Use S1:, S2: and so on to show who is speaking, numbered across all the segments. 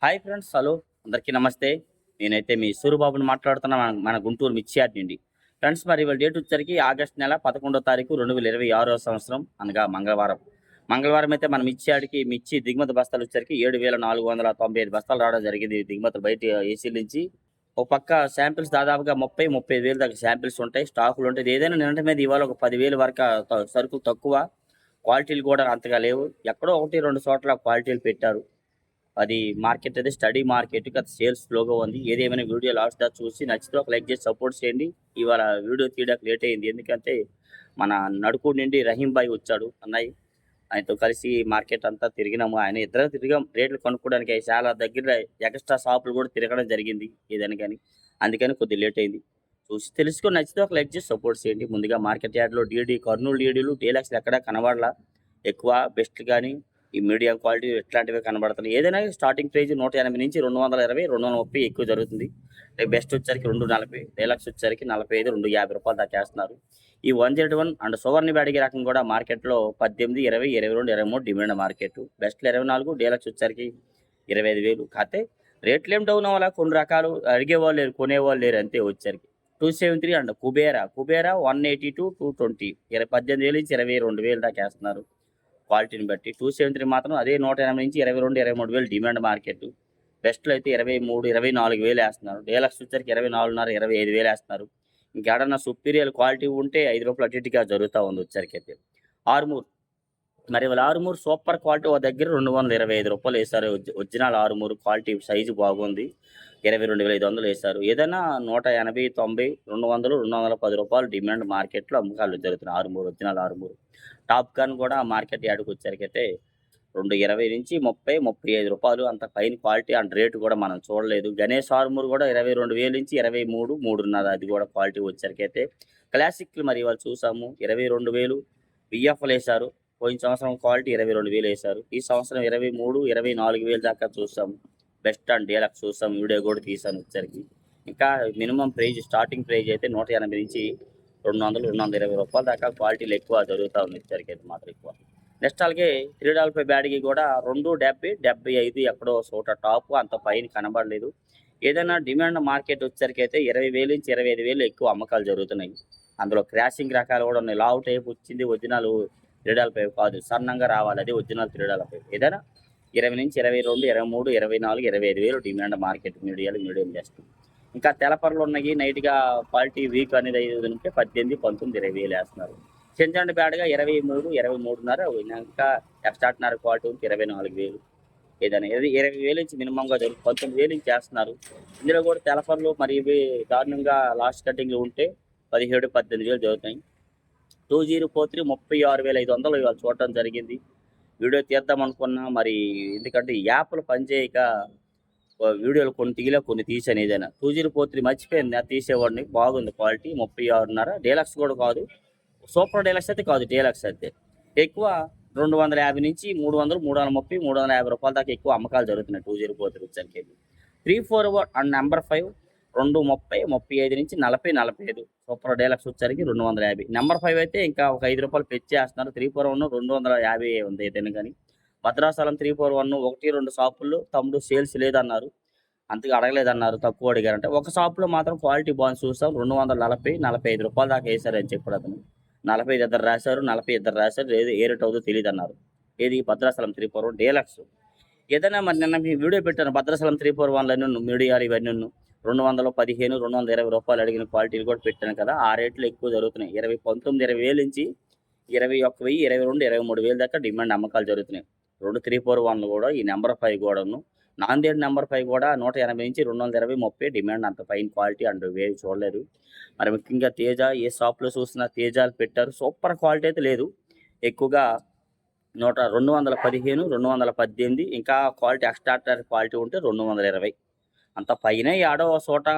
S1: Hi friends, hello, అందరికీ నమస్తే. నేనైతే మీ సూరిబాబుని మాట్లాడుతున్నా మన గుంటూరు మిర్చి యార్డ్ నుండి. ఫ్రెండ్స్, మరి ఇవాళ డేట్ వచ్చేసరికి ఆగస్టు నెల 11వ తారీఖు 2026వ సంవత్సరం, అనగా మంగళవారం. మంగళవారం అయితే మన మిర్చి యార్డ్‌కి మిర్చి దిగుమతి బస్తాలు వచ్చేసరికి 7,495 బస్తాలు రావడం జరిగింది. దిగుమతులు బయట ఏసీల నుంచి. ఒక పక్క శాంపిల్స్ దాదాపుగా 30, 35,000 దాకా శాంపిల్స్ ఉంటాయి. స్టాకులు ఉంటాయి. ఏదైనా నిన్నటి మీద ఇవాళ ఒక 10,000 వరకు సరుకులు తక్కువ. క్వాలిటీలు కూడా అంతగా లేవు. ఎక్కడో 1, 2 చోట్ల క్వాలిటీలు పెట్టారు. అది మార్కెట్ అయితే స్టడీ మార్కెట్. సేల్స్ స్లోగా ఉంది. ఏదేమైనా వీడియో లాస్ట్ దాకా చూసి నచ్చితే ఒక లైక్ చేసి సపోర్ట్ చేయండి. ఇవాళ వీడియో తీయడానికి లేట్ అయింది. ఎందుకంటే మన నడుకూరు నుండి రహీం భాయ్ వచ్చాడు అన్నయ్య. ఆయనతో కలిసి మార్కెట్ అంతా తిరిగినాము. ఆయన ఇద్దరం తిరిగాం రేట్లు కనుక్కోవడానికి. చాలా దగ్గర ఎక్స్ట్రా షాపులు కూడా తిరగడం జరిగింది ఏదని కానీ. అందుకని కొద్దిగా లేట్ అయింది. చూసి తెలుసుకొని నచ్చితే ఒక లైక్ చేసి సపోర్ట్ చేయండి. ముందుగా మార్కెట్ యార్డ్లో కర్నూలు డీడీలు డీలక్స్లు ఎక్కడా కనబడలా. ఎక్కువ బెస్ట్ కానీ ఈ మీడియం క్వాలిటీ ఇట్లాంటివే కనబడుతున్నాయి. ఏదైనా స్టార్టింగ్ ప్రైస్ 180 నుంచి 220, 230 ఎక్కువ జరుగుతుంది. బెస్ట్ వచ్చరికి 240, డీలక్స్ వచ్చరికి 45, 250 రూపాయలు దాకా వేస్తున్నారు. ఈ 101 అండ్ సువర్ణ బ్యాడిగి రకం కూడా మార్కెట్లో 18, 20, 22, 23 డిమాండ్ మార్కెట్. బెస్ట్లో 24, డీలక్స్ వచ్చరికి 25,000. కాకపోతే రేట్లు ఏం డౌన్ అవ్వాలా, కొన్ని రకాలు అడిగేవాళ్ళు లేరు, కొనేవాళ్ళు లేరు అంతే వచ్చరికి. 273 అండ్ కుబేరా 182, 220, 18,000 నుంచి 22,000 దాకా వేస్తున్నారు క్వాలిటీని బట్టి. 273 మాత్రం అదే 180 నుంచి 22, 23,000 డిమాండ్ మార్కెట్. బెస్ట్‌లో అయితే 23, 24,000 వేస్తున్నారు. డీలక్స్ వచ్చరికి 24.5, 25,000 వేస్తున్నారు. ఇంకేడన్నా సుపీరియర్ క్వాలిటీ ఉంటే రూ. 5 అటు ఇటుగా జరుగుతా ఉంది వచ్చరికైతే. ఆర్మూర్, మరి వాళ్ళ ఆరుమూరు సూపర్ క్వాలిటీ ఒక దగ్గర రూ. 225 వేశారు. ఒరిజినల్ ఆరుమూరు క్వాలిటీ సైజు బాగుంది. 22,500 వేశారు. ఏదైనా 180, 90, 200, రూ. 210 డిమాండ్ మార్కెట్‌లో అమ్మకాలు జరుగుతున్నాయి. Armoor, original Armoor. Top gun కూడా మార్కెట్ యార్డ్‌కి వచ్చరికైతే 220 నుంచి 30, రూ. 35 అంత పైన క్వాలిటీ అండ్ రేటు కూడా మనం చూడలేదు. గణేష్ ఆర్మూర్ కూడా 22,000 నుంచి 23, 3.5 అది కూడా క్వాలిటీ వచ్చరికైతే. క్లాసిక్‌లు మరి ఇవాళ చూసాము 22,000 బిఎఫ్‌లేశారు. పోయిన సంవత్సరం క్వాలిటీ 22,000 వేశారు. ఈ సంవత్సరం 23, 24,000 దాకా చూసాం. బెస్ట్ అండ్ డీలక్స్ చూసాం. వీడియో కూడా తీసాను వచ్చరికి. ఇంకా మినిమం ప్రైజ్ స్టార్టింగ్ ప్రైజ్ అయితే 180 నుంచి 200, 220 రూపాయల దాకా క్వాలిటీలు ఎక్కువ జరుగుతూ ఉంది వచ్చరికైతే మాత్రం ఎక్కువ. నెక్స్ట్ అలాగే 355 బ్యాడ్‌కి కూడా 270, 75 ఎక్కడో చోట టాప్, అంత పైన కనబడలేదు. ఏదైనా డిమాండ్ మార్కెట్ వచ్చేసరికైతే 20,000 నుంచి 25,000 ఎక్కువ అమ్మకాలు జరుగుతున్నాయి. అందులో క్రాసింగ్ రకాలు కూడా ఉన్నాయి. లావు టైప్ వచ్చింది ఒరిజినల్ 355 కాదు. సన్నంగా రావాలి, అది ఒరిజినల్ 355. ఏదైనా 20 నుంచి 22, 23, 24, 25,000 డిమాండ్ మార్కెట్ మీడియం బెస్ట్. ఇంకా తెలపర్లు ఉన్నాయి నైట్‌గా క్వాలిటీ వీక్ అనేది ఏది ఉంటే 18, 19, 20,000 వేస్తున్నారు. చించండి బ్యాడ్‌గా 23, 23.5, ఇంకా ఎక్స్ట్రార్డినరీ క్వాలిటీ ఉంటే 24,000. ఏదైనా 20,000 నుంచి మినిమంగా 19,000 నుంచి చేస్తున్నారు. ఇందులో కూడా తెలపర్లు మరి ఇవి దారుణంగా లాస్ట్ కటింగ్‌లు ఉంటే 17, 18,000 జరుగుతాయి. 2043 36,500 ఇవాళ చూడటం జరిగింది. వీడియో తీద్దాం అనుకున్నా మరి, ఎందుకంటే ఈ యాప్‌లు పనిచేయక వీడియోలు కొన్ని తీయలే, కొన్ని తీశాను ఏదైనా. 2043 మర్చిపోయింది, అది తీసేవాడిని. బాగుంది క్వాలిటీ 36.5. డీలక్స్ కూడా కాదు. సూపర్ డీలక్స్ అయితే కాదు, డీలక్స్ అయితే. ఎక్కువ 250 నుంచి 300, 330, 350 రూపాయల దాకా ఎక్కువ అమ్మకాలు జరుగుతున్నాయి 2043 వచ్చరికి. 341 అండ్ నంబర్ 5 230, 35 నుంచి 40, 45. సూపర్ డీలక్స్ వచ్చరికి 250. నంబర్ 5 అయితే ఇంకా ఒక ₹5 పెంచేస్తున్నారు. 341 250 ఉంది ఏదైనా కానీ. భద్రాచలం 341 1, 2 షాపుల్లో తమ్ముడు సేల్స్ లేదన్నారు. అంతగా అడగలేదన్నారు, తక్కువ అడిగారంటే. ఒక షాప్‌లో మాత్రం క్వాలిటీ బాగుంది చూసాం. 240, ₹45 దాకా వేశారని చెప్పాడు అతను. 45 ఇద్దరు రాశారు, 40 ఇద్దరు రాశారు. ఏది ఏ రేట్ అవుతుందో తెలీదన్నారు. ఏది భద్రాచలం 341 డీలక్స్. ఏదైనా మరి నిన్న మీ వీడియో పెట్టాను భద్రాచలం 341 మీడియాలు ఇవన్నీను. 215, ₹220 అడిగిన క్వాలిటీలు కూడా పెట్టాను కదా! ఆ రేట్లు ఎక్కువ జరుగుతున్నాయి. 19, 20,000 నుంచి 21,000, 22, 23,000 దాకా డిమాండ్ అమ్మకాలు జరుగుతున్నాయి. 341 కూడా, ఈ నంబర్ 5 కూడాను. నాందేడ్ నంబర్ 5 కూడా 180 నుంచి 220, 30 డిమాండ్, అంత పైన క్వాలిటీ అండ్ వేవి చూడలేదు. మరి ముఖ్యంగా తేజ, ఏ షాప్‌లో చూసినా తేజాలు పెట్టారు. సూపర్ క్వాలిటీ అయితే లేదు. ఎక్కువగా 215, 218, ఇంకా క్వాలిటీ ఎక్స్ట్రార్డినరీ క్వాలిటీ ఉంటే 220. అంత పైనే యాడో ఒక చోట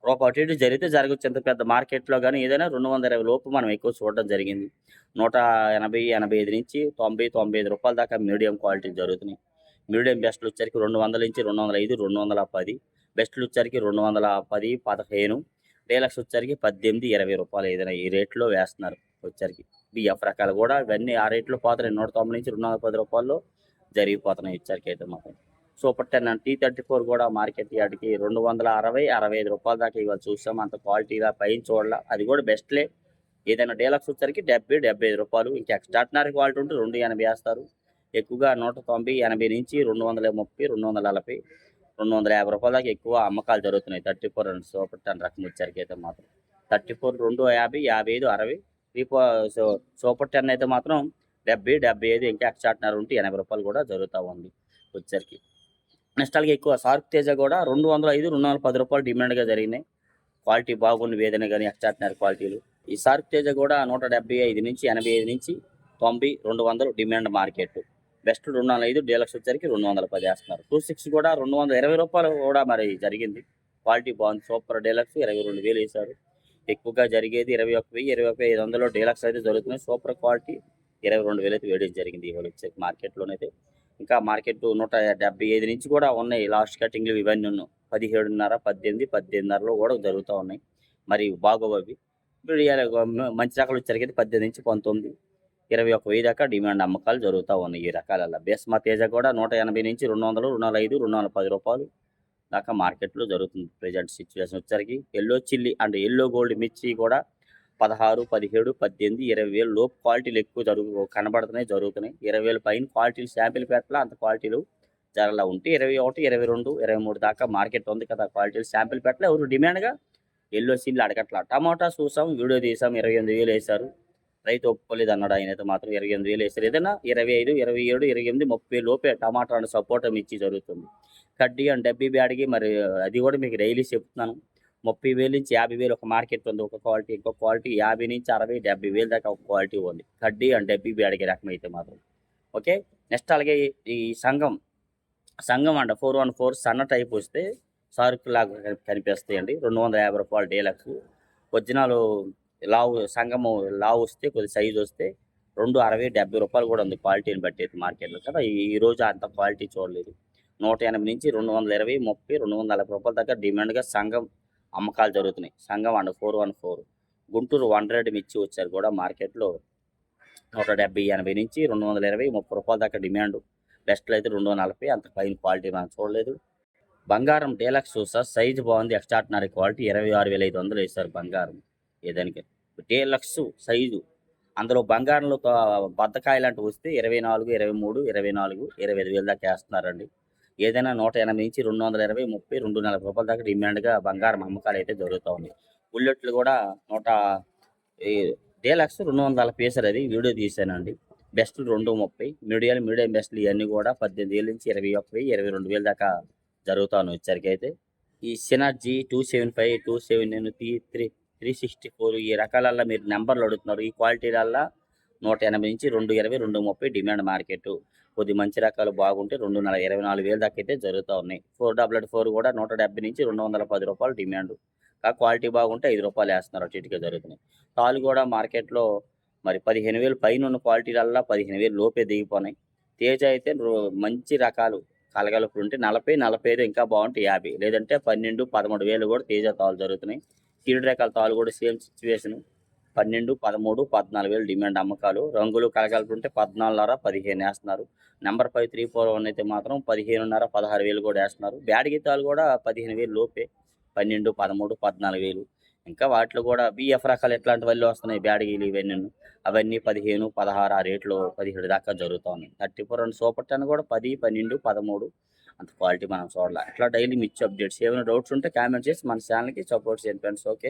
S1: రూపాయి అటు ఇటు జరిగితే జరగొచ్చు. ఇంత పెద్ద మార్కెట్‌లో గాని ఏదైనా 220 లోపు మనం ఎక్కువ చూడడం జరిగింది. 180, 85 నుంచి 90, ₹95 దాకా మీడియం క్వాలిటీ జరుగుతున్నాయి. మీడియం బెస్ట్‌లు వచ్చరికి 200 నుంచి 205, 210. బెస్ట్‌లు వచ్చరికి 210, 15. డీలక్స్ వచ్చరికి 18, ₹20 ఏదైనా ఈ రేట్‌లో వేస్తున్నారు వచ్చరికి. బిఎఫ్ రకాలు కూడా ఇవన్నీ ఆ రేట్‌లో పోతున్నాయి. 190 నుంచి ₹210 జరిగిపోతున్నాయి వచ్చరికైతే మాత్రం. సూపర్ 10 అండ్ T34 కూడా మార్కెట్ యార్డ్కి 260-65 రూపాయల దాకా ఇవాళ చూసాం. అంత క్వాలిటీగా పైన చూడాల, అది కూడా బెస్ట్లే. ఏదైనా డీలక్స్ వచ్చరికి 70-75 రూపాయలు. ఇంకా ఎక్స్ట్రాడినరీ క్వాలిటీ ఉంటే 280 వేస్తారు. ఎక్కువగా 190, 80 నుంచి 230, 240, 250 రూపాయల దాకా ఎక్కువ అమ్మకాలు జరుగుతున్నాయి 34 అండ్ సూపర్ 10 రకం వచ్చరికి అయితే మాత్రం. 34 250, 55, 60. సూపర్ 10 అయితే మాత్రం 70, 75, ఇంకా ఎక్స్ట్రాడినరీ ఉంటే 80 రూపాయలు కూడా జరుగుతూ ఉంది వచ్చరికి. నెక్స్ట్ అలాగే ఎక్కువ సార్క్ తేజ కూడా 205, 210 రూపాయలు డిమాండ్గా జరిగినాయి. క్వాలిటీ బాగుంది ఏదైనా కానీ ఎక్స్ట్రాడినరీ క్వాలిటీలు. ఈ సార్క్ తేజ కూడా 175 నుంచి 85 నుంచి 90, 200 డిమాండ్ మార్కెట్. బెస్ట్ 205, డీలక్స్ వచ్చరికి 210 వేస్తున్నారు. 26 కూడా 220 రూపాయలు కూడా మరి జరిగింది. క్వాలిటీ బాగుంది. సూపర్ డీలక్స్ 22,000 వేశారు. ఎక్కువగా జరిగేది 21,000, 21,500 డీలక్స్ అయితే జరుగుతున్నాయి. సూపర్ క్వాలిటీ 22,000 అయితే వేయడం జరిగింది ఇవాళ వచ్చే మార్కెట్లోనైతే. ఇంకా మార్కెట్ 175 నుంచి కూడా ఉన్నాయి లాస్ట్ కటింగ్లు ఇవన్నీ. 17.5, 18, 18.5లో కూడా జరుగుతూ ఉన్నాయి. మరి బాగోవు అవి. ఇప్పుడు మంచి రకాలు వచ్చరికి 18 నుంచి 19, 21,000 దాకా డిమాండ్ అమ్మకాలు జరుగుతూ ఉన్నాయి ఈ రకాలలో. బేస్మా తేజ కూడా 180 నుంచి 200, 205, 210 రూపాయలు దాకా మార్కెట్లో జరుగుతుంది ప్రజెంట్ సిచ్యువేషన్ వచ్చరికి. Yellow chilli and yellow gold మిర్చి కూడా 16, 17, 18, 20,000 లోపు క్వాలిటీలు ఎక్కువ కనబడుతున్నాయి జరుగుతున్నాయి. 20,000 పైన క్వాలిటీలు శాంపిల్ పెట్టాల, అంత క్వాలిటీలు జరలా ఉంటే 21, 22, 23 దాకా మార్కెట్ ఉంది కదా. క్వాలిటీలు శాంపిల్ పెట్టలే, ఎవరు డిమాండ్గా ఎల్లో చిల్లీ అడగట్లా. టమాటా చూసాం, వీడియో తీసాం, 28,000 వేశారు. రైతు ఒప్పుకోలేదు అన్నాడు ఆయన అయితే మాత్రం. 28,000 వేశారు. ఏదైనా 25, 27, 28, 30 లోపే టమాటా అండ్ సపోటా మిర్చి జరుగుతుంది. కడ్డీ అండ్ డబ్బీ బ్యాడ్కి మరి అది కూడా మీకు డైలీ చెప్తున్నాను. 30,000 నుంచి 50,000 ఒక మార్కెట్ ఉంది ఒక క్వాలిటీ. ఇంకో క్వాలిటీ 50 నుంచి 60, 70,000 దాకా ఒక క్వాలిటీ ఉంది కడ్డీ అండ్ డబ్బీ బ్యాడ్కి రకం అయితే మాత్రం. ఓకే. నెక్స్ట్ అలాగే ఈ సంఘం అండ్ 414 సన్న టైప్ వస్తే సార్క్ లాగా కనిపిస్తాయండి. 250 రూపాయలు డీలక్స్. ఒరిజినల్ సంఘము లావు వస్తే కొద్ది సైజు వస్తే 260, 70 రూపాయలు కూడా ఉంది క్వాలిటీని బట్టి అయితే మార్కెట్లో కదా. ఈ రోజు అంత క్వాలిటీ చూడలేదు. 180 నుంచి 220, 30, 240 రూపాయల దాకా డిమాండ్గా సంఘం అమ్మకాలు జరుగుతున్నాయి. సంఘం అండ్ 414. గుంటూరు 100 మిర్చి వచ్చారు కూడా మార్కెట్లో 170, 80 నుంచి 220, 30 రూపాయల దాకా డిమాండ్. బెస్ట్లో అయితే 240, అంత పైన క్వాలిటీ మనం చూడలేదు. బంగారం డీలక్స్ చూసా, సైజు బాగుంది, ఎక్స్ట్రాడినరీ క్వాలిటీ 26,500 వేశారు బంగారం. ఏదానికి డీలక్స్ సైజు. అందులో బంగారంలో బద్దకాయ లాంటివి వస్తే 24, 23, 24, 25,000 దాకా వేస్తున్నారండి. ఏదైనా 180 నుంచి 220, 30, 240 రూపాయల దాకా డిమాండ్గా బంగారం అమ్మకాలు అయితే జరుగుతూ ఉంది. బుల్లెట్లు కూడా డీలక్స్ 240 వేశారు. అది వీడియో తీసానండి. బెస్ట్ 230, మీడియం బెస్ట్లు ఇవన్నీ కూడా 18,000 నుంచి 21,000, 22,000 దాకా జరుగుతాను వచ్చరికి అయితే. ఈ సినర్జీ 275, 279, 364 ఈ రకాలల్లో మీరు నెంబర్లు అడుగుతున్నారు. ఈ క్వాలిటీలల్లో 180 నుంచి 220, 230 డిమాండ్ మార్కెట్. కొద్ది మంచి రకాలు బాగుంటే 24,000 దాకా అయితే జరుగుతూ ఉన్నాయి. 444 కూడా 170 నుంచి 210 రూపాయలు డిమాండ్. క్వాలిటీ బాగుంటే 5 రూపాయలు వేస్తున్నారు. అటు ఇటుగా జరుగుతున్నాయి. తాలు కూడా మార్కెట్లో మరి 15,000 పైన ఉన్న క్వాలిటీలల్లో 15,000 లోపే దిగిపోయినాయి. తేజ అయితే మంచి రకాలు కలగలుపులు ఉంటే 40, 45 ఇంకా బాగుంటే 50, లేదంటే 12, 13,000 కూడా తేజ తాలు జరుగుతున్నాయి. సీడ్ రకాల తాలు కూడా సేమ్ సిచ్యువేషన్ 12, 13, 14,000 డిమాండ్ అమ్మకాలు. రంగులు కలగలుపుంటే 14.5, 15 వేస్తున్నారు. నెంబర్ 5341 అయితే మాత్రం 15.5, 16,000 కూడా వేస్తున్నారు. బ్యాడ్ గీతాలు కూడా 15,000 లోపే 12, 13, 14,000. ఇంకా వాటిలో కూడా బిఎఫ్ రకాలు ఎట్లాంటి వాళ్ళు వస్తున్నాయి బ్యాడ్ గీలు ఇవన్నీ. అవన్నీ 15, 16 ఆ రేట్లో 17 దాకా జరుగుతూ ఉన్నాయి. 34 అండ్ సూపర్ 10 కూడా 10, 12, 13 అంత క్వాలిటీ మనం చూడాలి. అట్లా డైలీ మిర్చి అప్డేట్స్. ఏమైనా డౌట్స్ ఉంటే కామెంట్ చేసి మన ఛానల్కి సపోర్ట్ చేయండి ఫ్రెండ్స్. ఓకే.